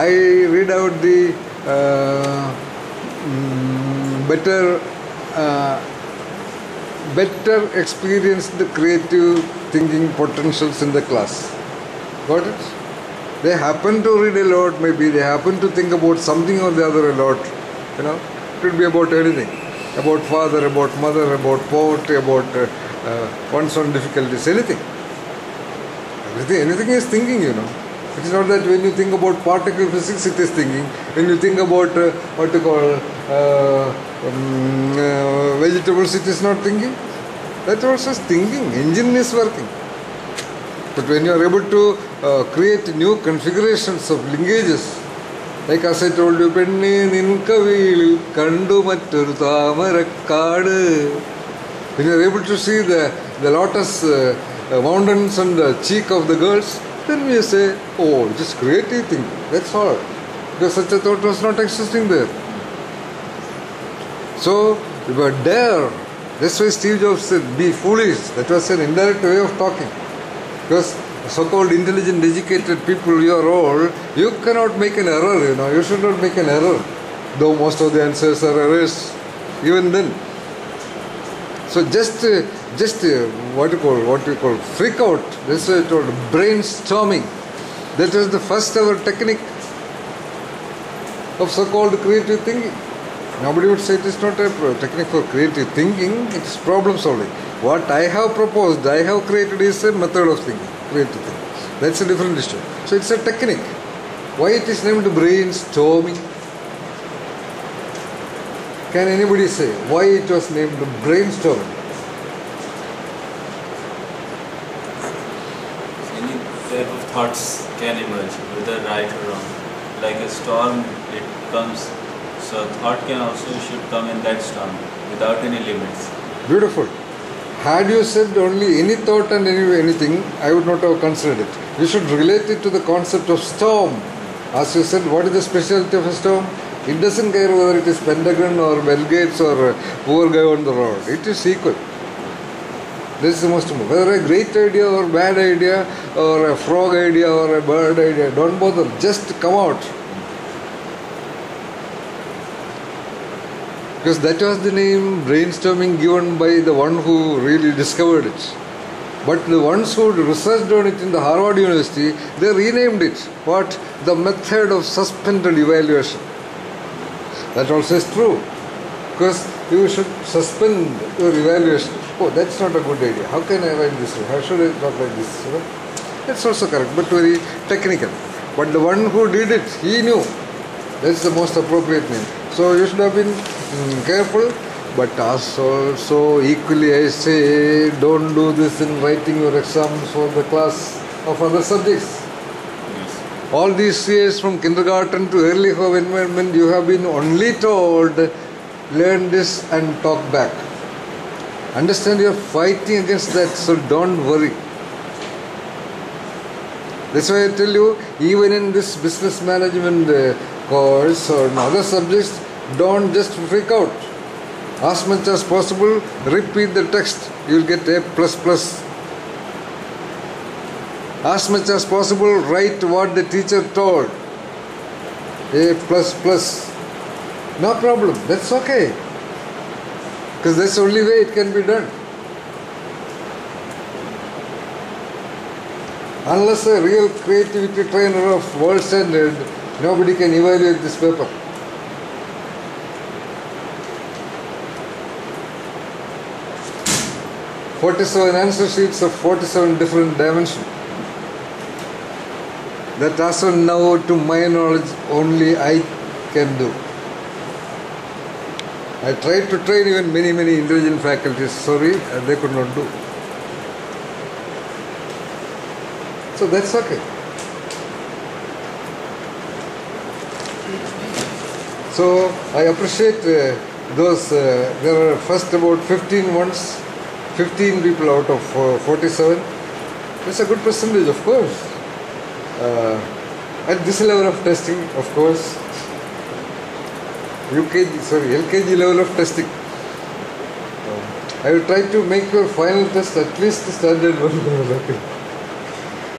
I read out the better experienced creative thinking potentials in the class. Got it? They happen to read a lot, maybe they happen to think about something or the other a lot. You know, it could be about anything. About father, about mother, about poverty, about one's own difficulties, anything. Anything is thinking, you know. It is not that when you think about particle physics, it is thinking. When you think about what you call vegetables, it is not thinking. That also is thinking. Engine is working. But when you are able to create new configurations of linkages, like as I told you, penne, kavilil, mattoru, thaanarakkadu. When you are able to see the lotus mountains on the cheek of the girls, then we say, oh, just creative thinking. That's all. Because such a thought was not existing there. So, we were there. That's why Steve Jobs said, be foolish. That was an indirect way of talking. Because so-called intelligent, educated people, you are all, you cannot make an error, you know. You should not make an error. Though most of the answers are errors, even then. So just what you call freak out. This is called brainstorming. That is the first ever technique of so-called creative thinking. Nobody would say it is not a technique for creative thinking. It is problem solving. What I have proposed, I have created is a method of thinking, creative thinking. That's a different issue. So it's a technique. Why it is named brainstorming? Can anybody say why it was named brainstorming? Any type of thoughts can emerge, whether right or wrong. Like a storm, it comes. So thought can also should come in that storm without any limits. Beautiful. Had you said only any thought and anything, I would not have considered it. You should relate it to the concept of storm. As you said, what is the specialty of a storm? It doesn't care whether it is Pentagon or Bill Gates or a poor guy on the road. It is equal. This is the most important. Whether a great idea or bad idea or a frog idea or a bird idea, don't bother. Just come out. Because that was the name brainstorming given by the one who really discovered it. But the ones who researched on it in the Harvard University, they renamed it. What? The method of suspended evaluation. That also is true. Because you should suspend your evaluation. Oh, that's not a good idea. How can I write this way? How should I talk like this? You know? That's also correct, but very technical. But the one who did it, he knew. That's the most appropriate name. So you should have been careful. But also equally I say, don't do this in writing your exams for the class of other subjects. All these years from kindergarten to early home environment, you have been only told, learn this and talk back. Understand you are fighting against that, so don't worry. That's why I tell you, even in this business management course or in other subjects, don't just freak out. As much as possible, repeat the text. You will get A++. As much as possible, write what the teacher told. A++. No problem. That's okay. Because that's the only way it can be done. Unless a real creativity trainer of world standard, nobody can evaluate this paper. "47 answer sheets of 47 different dimensions. That as of now, to my knowledge, only I can do. I tried to train even many intelligent faculties. Sorry, they could not do. So that's okay. So I appreciate those. There are first about 15 ones. 15 people out of 47. That's a good percentage, of course. At this level of testing, of course. LKG level of testing. I will try to make your final test at least standard 1 level.